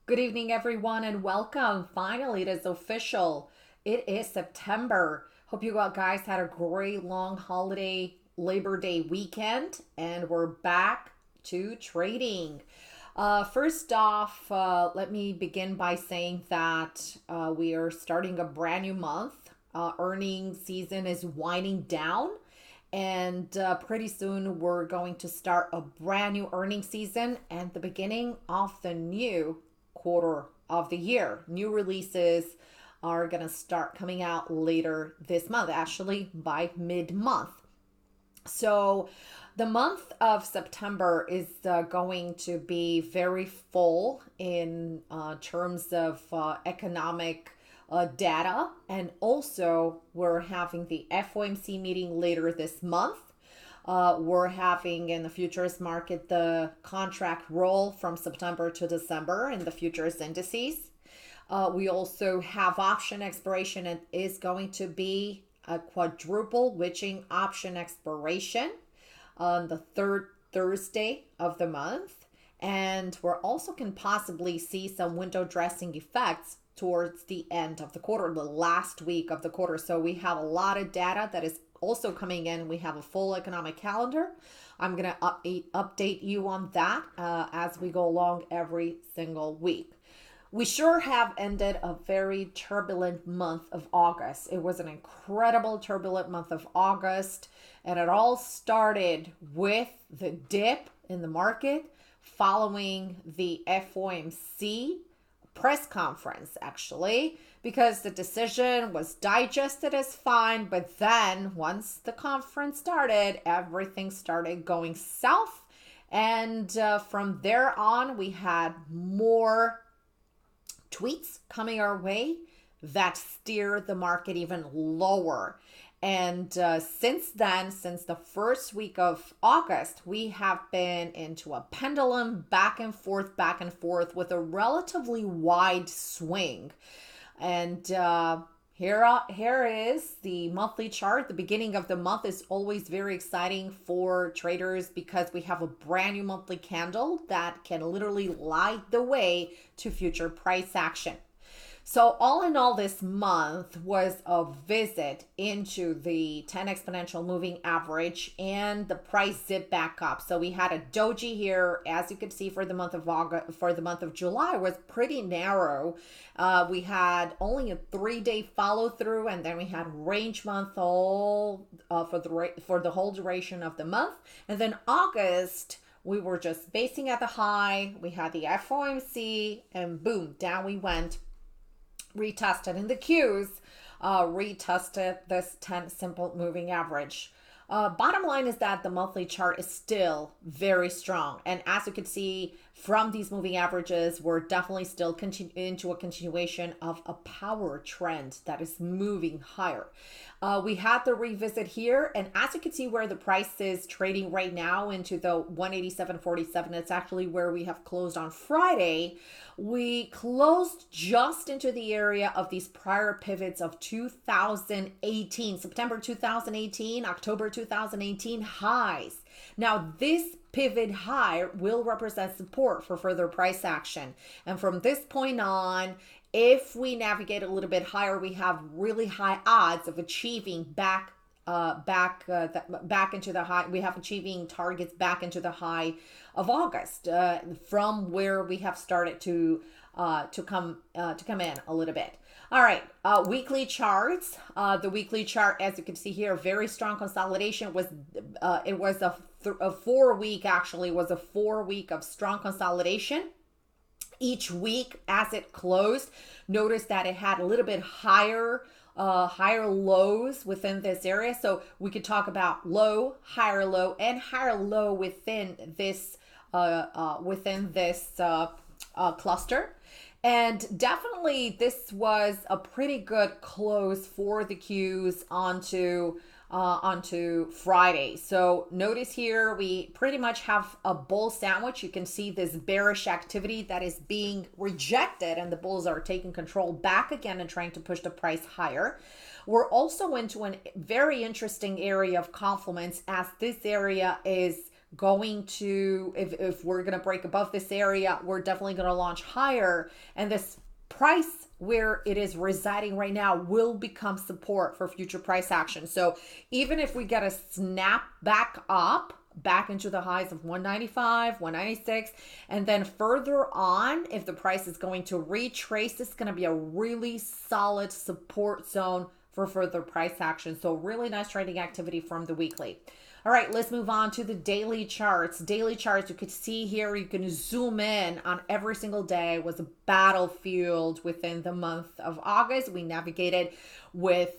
Good evening, everyone, and welcome. Finally, it is official. It is September. Hope you guys had a great long holiday Labor Day weekend, and we're back to trading. First off, let me begin by saying that we are starting a brand new month. Earning season is winding down, and pretty soon we're going to start a brand new earning season and the beginning of the new quarter of the year. New releases are going to start coming out later this month, actually by mid-month. So the month of September is going to be very full in terms of economic data. And also, we're having the FOMC meeting later this month. We're having in the futures market the contract roll from September to December in the futures indices. We also have option expiration. It is going to be a quadruple witching option expiration on the third Thursday of the month. And we're also can possibly see some window dressing effects towards the end of the quarter, the last week of the quarter. So we have a lot of data that is also coming in. We have a full economic calendar. I'm going to update you on that as we go along every single week. We sure have ended a very turbulent month of August. It was an incredible turbulent month of August, and it all started with the dip in the market following the FOMC press conference, actually, because the decision was digested as fine, but then once the conference started, everything started going south, and from there on, we had more tweets coming our way that steer the market even lower. And since then, since the first week of August, we have been into a pendulum back and forth with a relatively wide swing. And here is the monthly chart. The beginning of the month is always very exciting for traders because we have a brand new monthly candle that can literally light the way to future price action. So all in all, this month was a visit into the 10 exponential moving average, and the price zipped back up. So we had a doji here, as you can see, for the month of August, for the month of July was pretty narrow. We had only a 3-day follow through, and then we had range month all for the whole duration of the month, and then August. We were just basing at the high. We had the FOMC, and boom, down we went, retested in the Qs, retested this 10 simple moving average. Bottom line is that the monthly chart is still very strong. And as you can see from these moving averages, we're definitely still into a continuation of a power trend that is moving higher. We had the revisit here, and as you can see where the price is trading right now into the 187.47, it's actually where we have closed on Friday. We closed just into the area of these prior pivots of 2018, September 2018, October 2018 highs. Now, this pivot high will represent support for further price action. And from this point on, if we navigate a little bit higher, we have really high odds of achieving back into the high. We have achieving targets back into the high of August from where we have started to come in a little bit. All right, weekly charts. The weekly chart, as you can see here, very strong consolidation. It was a 4 week, actually was a 4 week of strong consolidation. Each week as it closed, notice that it had a little bit higher lows within this area. So we could talk about low, and higher low within this cluster. And definitely this was a pretty good close for the Qs onto Friday. So notice here we pretty much have a bull sandwich. You can see this bearish activity that is being rejected, and the bulls are taking control back again and trying to push the price higher. We're also into a very interesting area of confluence, as this area is going to, if we're going to break above this area, we're definitely going to launch higher. And this price where it is residing right now will become support for future price action. So even if we get a snap back up, back into the highs of 195, 196, and then further on, if the price is going to retrace, this is going to be a really solid support zone for further price action. So really nice trading activity from the weekly. All right, let's move on to the daily charts. Daily charts, you could see here, you can zoom in on every single day was a battlefield within the month of August. We navigated with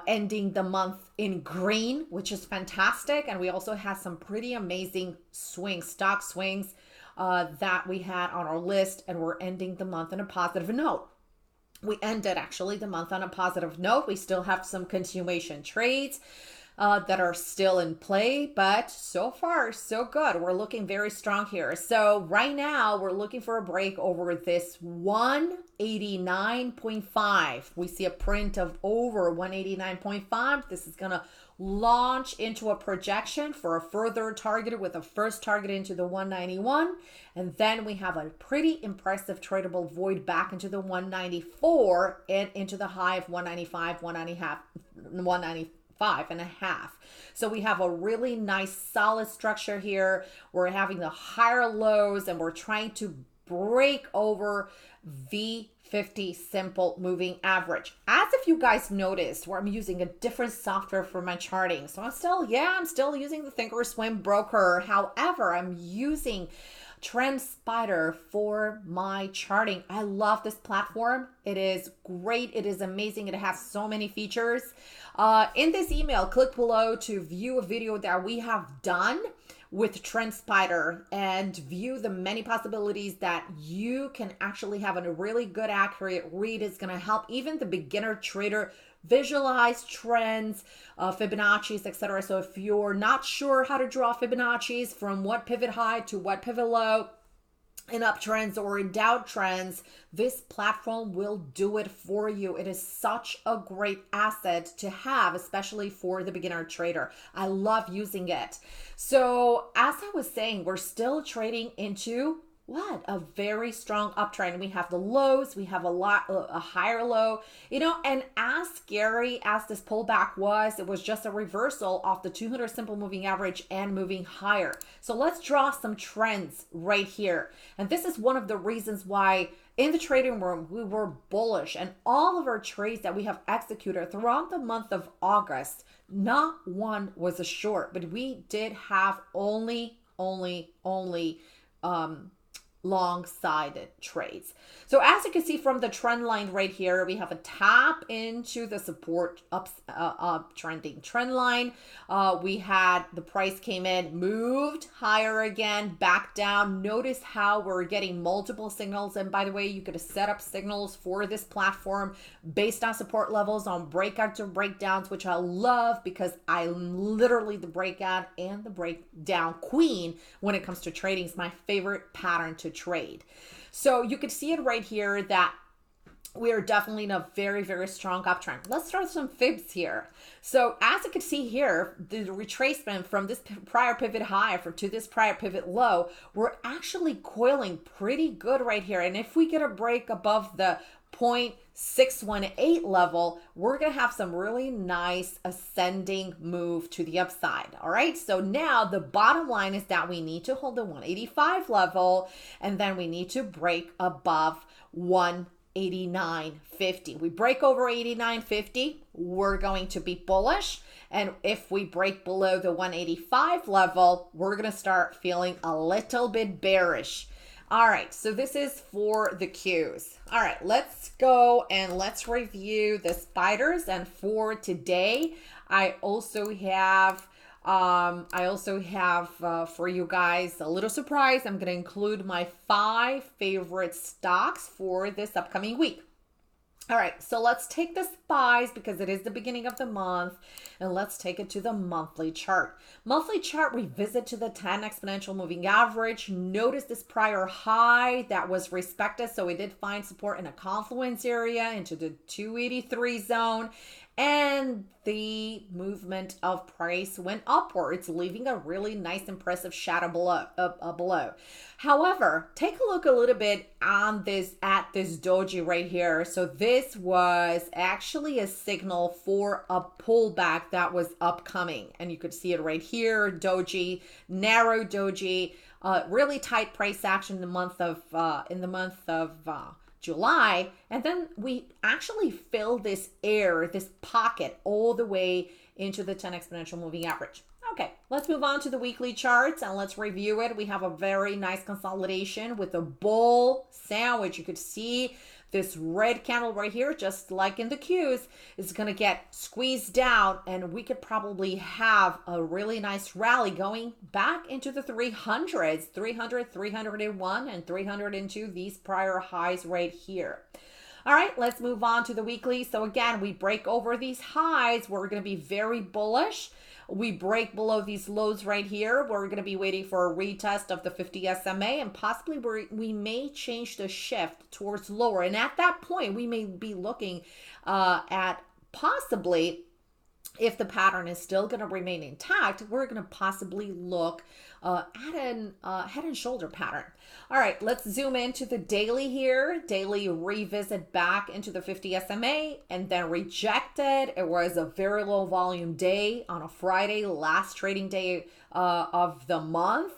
ending the month in green, which is fantastic. And we also had some pretty amazing swings, stock swings that we had on our list, and we're ending the month on a positive note. We ended actually the month on a positive note. We still have some continuation trades that are still in play, but so far so good. We're looking very strong here. So right now we're looking for a break over this 189.5. We see a print of over 189.5. This is gonna launch into a projection for a further target with a first target into the 191, and then we have a pretty impressive tradable void back into the 194 and into the high of 195, 195.5. So we have a really nice solid structure here. We're having the higher lows and we're trying to break over V50 simple moving average. As if you guys noticed, where I'm using a different software for my charting. So I'm still using the Thinkorswim broker. However, I'm using TrendSpider for my charting. I love this platform. It is great. It is amazing. It has so many features. In this email, click below to view a video that we have done with TrendSpider and view the many possibilities that you can actually have a really good, accurate read. It's going to help even the beginner trader visualize trends, Fibonacci's, etc. So if you're not sure how to draw Fibonacci's from what pivot high to what pivot low in uptrends or in downtrends, this platform will do it for you. It is such a great asset to have, especially for the beginner trader. I love using it. So as I was saying, we're still trading into a very strong uptrend. We have the lows, we have a higher low, and as scary as this pullback was, it was just a reversal off the 200 simple moving average and moving higher. So let's draw some trends right here. And this is one of the reasons why in the trading room, we were bullish, and all of our trades that we have executed throughout the month of August, not one was a short, but we did have only long-sided trades. So as you can see from the trend line right here, we have a tap into the support trending trend line. We had the price came in, moved higher again, back down. Notice how we're getting multiple signals. And by the way, you could set up signals for this platform based on support levels, on breakouts or breakdowns, which I love because I'm literally the breakout and the breakdown queen when it comes to trading. It's my favorite pattern to trade. So you could see it right here that we are definitely in a very, very strong uptrend. Let's throw some fibs here. So as you can see here, the retracement from this prior pivot high to this prior pivot low, we're actually coiling pretty good right here. And if we get a break above the 0.618 level, we're going to have some really nice ascending move to the upside. All right. So now the bottom line is that we need to hold the 185 level, and then we need to break above 189.50. We break over 89.50, we're going to be bullish. And if we break below the 185 level, we're going to start feeling a little bit bearish. All right, so this is for the Qs. All right, let's go and let's review the spiders. And for today, I also have for you guys a little surprise. I'm going to include my 5 favorite stocks for this upcoming week. All right, so let's take the SPYs because it is the beginning of the month, and let's take it to the monthly chart. Monthly chart, revisit to the 10 exponential moving average. Notice this prior high that was respected, so we did find support in a confluence area into the 283 zone. and the movement of price went upwards, leaving a really nice, impressive shadow below. However, take a look a little bit on this at this doji right here. So this was actually a signal for a pullback that was upcoming, and you could see it right here. Doji, narrow doji, really tight price action in the month of July, and then we actually fill this pocket all the way into the 10 exponential moving average. Okay, let's move on to the weekly charts and let's review it. We have a very nice consolidation with a bull sandwich. You could see this red candle right here, just like in the Qs, is going to get squeezed down, and we could probably have a really nice rally going back into the 300s, 300, 301, and 302, these prior highs right here. All right, let's move on to the weekly. So again, we break over these highs. We're going to be very bullish. We break below these lows right here. We're going to be waiting for a retest of the 50 SMA, and possibly we may change the shift towards lower. And at that point, we may be looking at possibly, if the pattern is still going to remain intact, we're going to possibly look at an head and shoulder pattern. All right, let's zoom into the daily here. Daily revisit back into the 50 SMA and then rejected. It was a very low volume day on a Friday, last trading day of the month.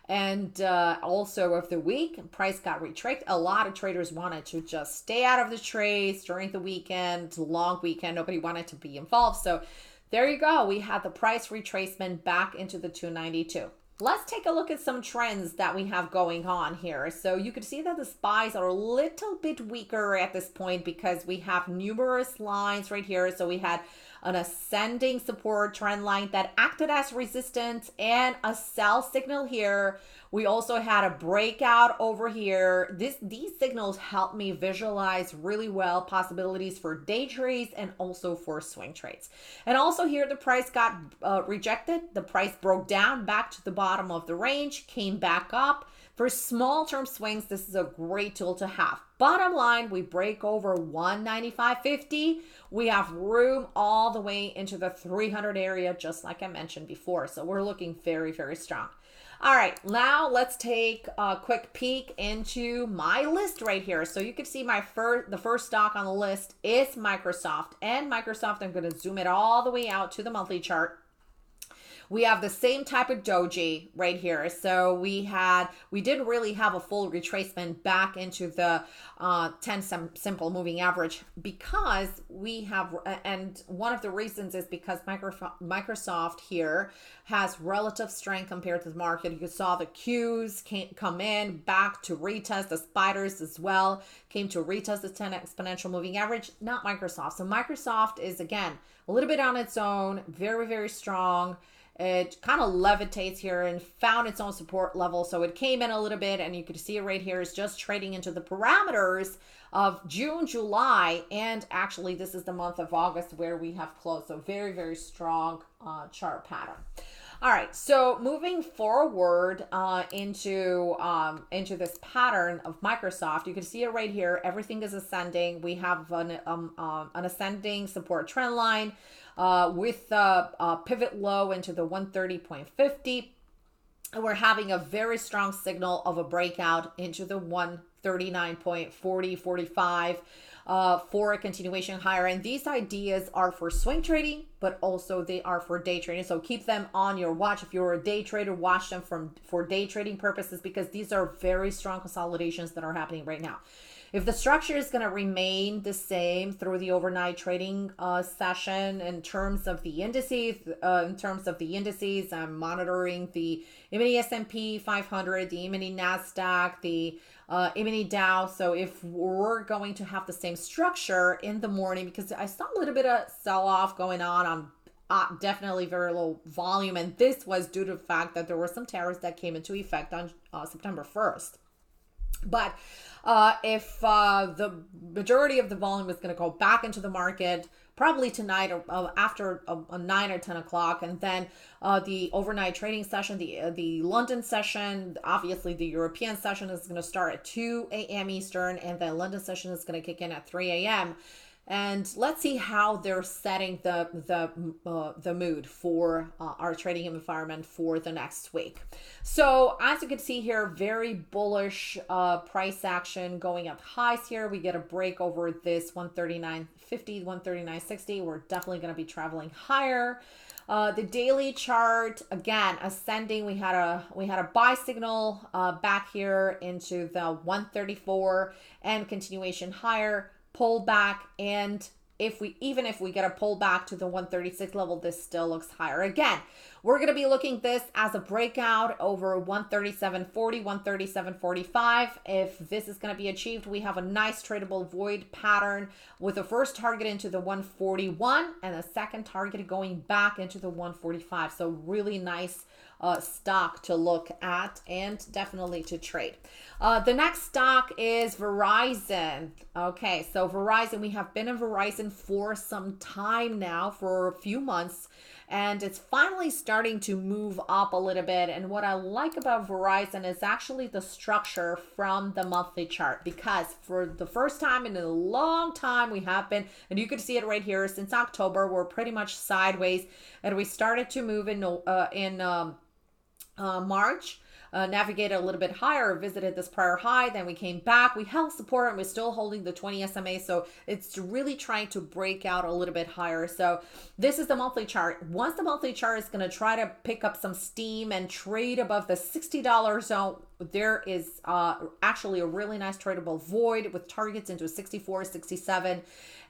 And also of the week, price got retraced. A lot of traders wanted to just stay out of the trades during the weekend, long weekend. Nobody wanted to be involved. So there you go. We had the price retracement back into the 292. Let's take a look at some trends that we have going on here. So you can see that the SPYs are a little bit weaker at this point because we have numerous lines right here. So we had an ascending support trend line that acted as resistance and a sell signal here. We also had a breakout over here. These signals help me visualize really well possibilities for day trades and also for swing trades. And also here the price got rejected. The price broke down back to the bottom of the range, came back up. For small term swings, this is a great tool to have. Bottom line, we break over 195.50. We have room all the way into the 300 area, just like I mentioned before. So we're looking very, very strong. All right, now let's take a quick peek into my list right here. So you can see the first stock on the list is Microsoft. And Microsoft, I'm going to zoom it all the way out to the monthly chart. We have the same type of doji right here. So we didn't really have a full retracement back into the 10 simple moving average because we have, and one of the reasons is because Microsoft here has relative strength compared to the market. You saw the Qs come in back to retest, the spiders as well came to retest the 10 exponential moving average, not Microsoft. So Microsoft is, again, a little bit on its own, very, very strong. It kind of levitates here and found its own support level. So it came in a little bit, and you can see it right here is just trading into the parameters of June, July, and actually this is the month of August where we have closed. So very, very strong chart pattern. All right, so moving forward into this pattern of Microsoft, you can see it right here. Everything is ascending. We have an ascending support trend line with a pivot low into the 130.50. And we're having a very strong signal of a breakout into the 139.40, 45 for a continuation higher. And these ideas are for swing trading, but also they are for day trading. So keep them on your watch. If you're a day trader, watch them for day trading purposes, because these are very strong consolidations that are happening right now. If the structure is going to remain the same through the overnight trading session in terms of the indices, I'm monitoring the E-mini S&P 500, the E-mini NASDAQ, the E-mini Dow. So if we're going to have the same structure in the morning, because I saw a little bit of sell-off going on definitely very low volume, and this was due to the fact that there were some tariffs that came into effect on September 1st. But if the majority of the volume is going to go back into the market, probably tonight or after 9 or 10 o'clock, and then the overnight trading session, the London session, obviously the European session is going to start at 2 a.m. Eastern, and the London session is going to kick in at 3 a.m. And let's see how they're setting the mood for our trading environment for the next week. So as you can see here, very bullish price action going up highs here. We get a break over this 139.50, 139.60. We're definitely going to be traveling higher. The daily chart, again, ascending. We had a buy signal back here into the 134 and continuation higher, pull back, and even if we get a pull back to the 136 level, this still looks higher. Again, we're going to be looking this as a breakout over 137.40, 137.45. If this is going to be achieved, we have a nice tradable void pattern with the first target into the 141 and a second target going back into the 145. So really nice stock to look at and definitely to trade. The next stock is Verizon. Okay, so Verizon, we have been in Verizon for some time now, for a few months, and it's finally starting to move up a little bit. And what I like about Verizon is actually the structure from the monthly chart, because for the first time in a long time we have been, and you can see it right here, since October, we're pretty much sideways, and we started to move in March, navigated a little bit higher, visited this prior high, then we came back, we held support, and we're still holding the 20 SMA, so it's really trying to break out a little bit higher. So this is the monthly chart. Once the monthly chart is going to try to pick up some steam and trade above the $60 zone, there is actually a really nice tradable void with targets into 64, 67,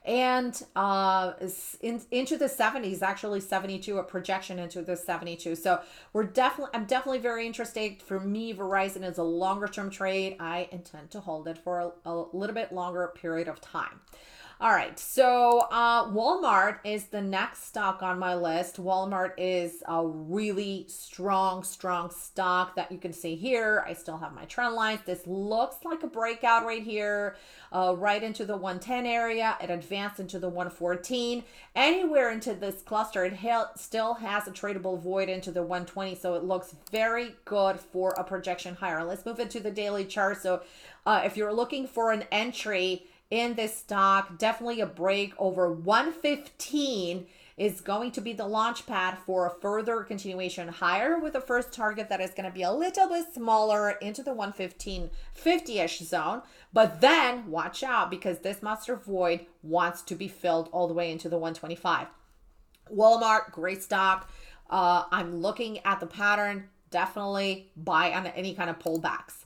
and into the 70s, actually 72, a projection into the 72. So I'm definitely very interested. For me, Verizon is a longer term trade. I intend to hold it for a little bit longer period of time. All right, so Walmart is the next stock on my list. Walmart is a really strong stock that you can see here. I still have my trend lines. This looks like a breakout right here, right into the 110 area. It advanced into the 114. Anywhere into this cluster, it still has a tradable void into the 120, so it looks very good for a projection higher. Let's move into the daily chart. So if you're looking for an entry in this stock, definitely a break over 115 is going to be the launch pad for a further continuation higher, with the first target that is going to be a little bit smaller into the 115.50-ish zone. But then watch out, because this monster void wants to be filled all the way into the 125. Walmart, great stock. I'm looking at the pattern, definitely buy on any kind of pullbacks.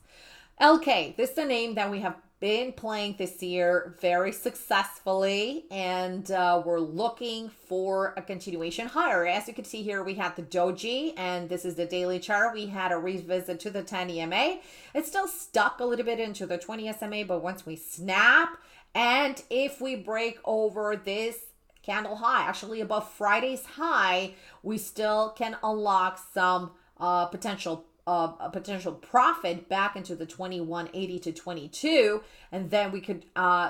LK, this is a name that we have been playing this year very successfully, and we're looking for a continuation higher. As you can see here, we had the doji, and this is the daily chart. We had a revisit to the 10 EMA. It's still stuck a little bit into the 20 SMA, but once we snap, and if we break over this candle high, actually above Friday's high, we still can unlock some potential profit back into the 2180 to 22, and then we could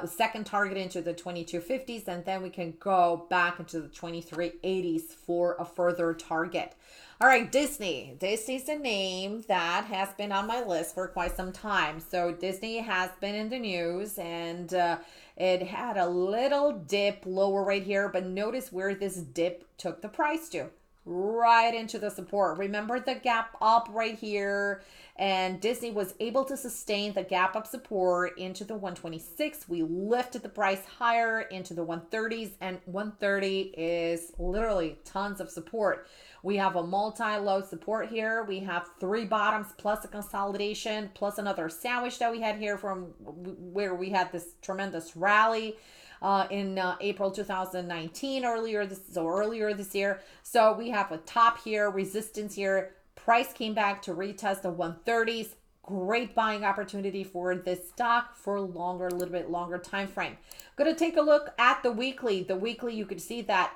second target into the 2250s, and then we can go back into the 2380s for a further target. All right, Disney. Disney's a name that has been on my list for quite some time. So Disney has been in the news, and it had a little dip lower right here, but notice where this dip took the price to. Right into the support. Remember the gap up right here, and Disney was able to sustain the gap up support into the 126. We lifted the price higher into the 130s, and 130 is literally tons of support. We have a multi-low support here. We have 3 bottoms plus a consolidation plus another sandwich that we had here from where we had this tremendous rally in April 2019, earlier this year. So we have a top here, resistance here. Price came back to retest the 130s. Great buying opportunity for this stock for a little bit longer time frame. Going to take a look at the weekly. The weekly, you can see that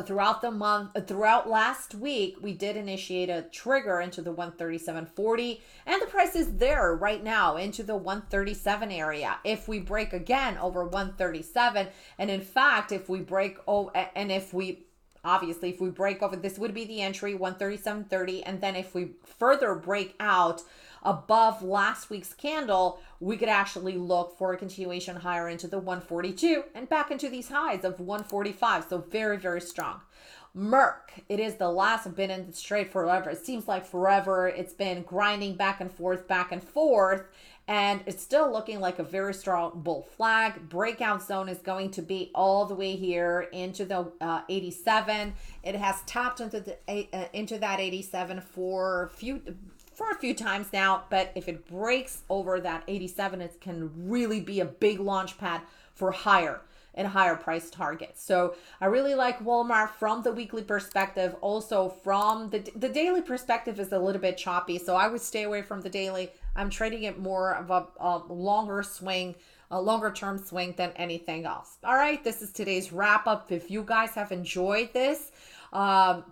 throughout last week, we did initiate a trigger into the 137.40, and the price is there right now into the 137 area. If we break again over 137, and in fact, if we break if we break over, this would be the entry 137.30, and then if we further break out above last week's candle, we could actually look for a continuation higher into the 142 and back into these highs of 145. So very, very strong. Merck, it is the last. I've been in this trade forever. It seems like forever. It's been grinding back and forth, and it's still looking like a very strong bull flag. Breakout zone is going to be all the way here into the 87. It has tapped into that 87 for a few times now, but if it breaks over that 87, it can really be a big launch pad for higher price targets. So I really like Walmart from the weekly perspective. Also from the daily perspective is a little bit choppy, so I would stay away from the daily. I'm trading it more of a longer swing, a longer term swing than anything else. All right, this is today's wrap up. If you guys have enjoyed this,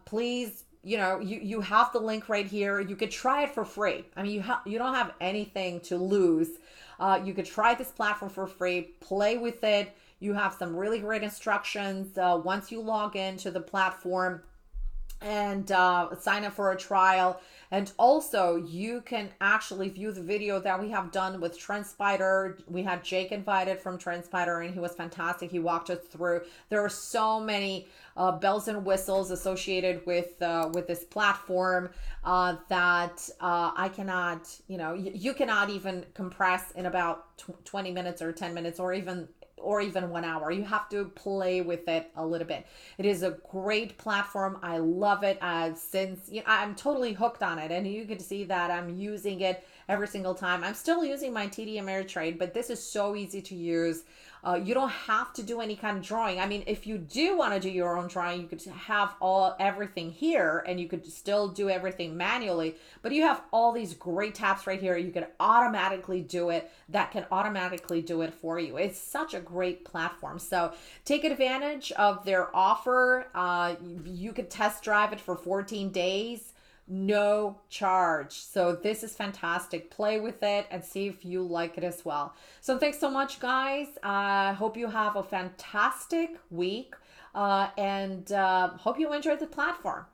please, you have the link right here. You could try it for free. I mean, you don't have anything to lose. You could try this platform for free, play with it. You have some really great instructions once you log into the platform and sign up for a trial. And also you can actually view the video that we have done with TrendSpider. We had Jake invited from TrendSpider and he was fantastic. He walked us through. There are so many bells and whistles associated with this platform that I cannot, you cannot even compress in about 20 minutes or 10 minutes or even 1 hour. You have to play with it a little bit. It is a great platform. I love it. Since I'm totally hooked on it, and you can see that I'm using it every single time. I'm still using my TD Ameritrade, but this is so easy to use. You don't have to do any kind of drawing. I mean, if you do want to do your own drawing, you could have everything here and you could still do everything manually, but you have all these great tabs right here. You can automatically do it. That can automatically do it for you. It's such a great platform. So take advantage of their offer. You could test drive it for 14 days. No charge. So this is fantastic. Play with it and see if you like it as well. So thanks so much, guys. I hope you have a fantastic week and hope you enjoyed the platform.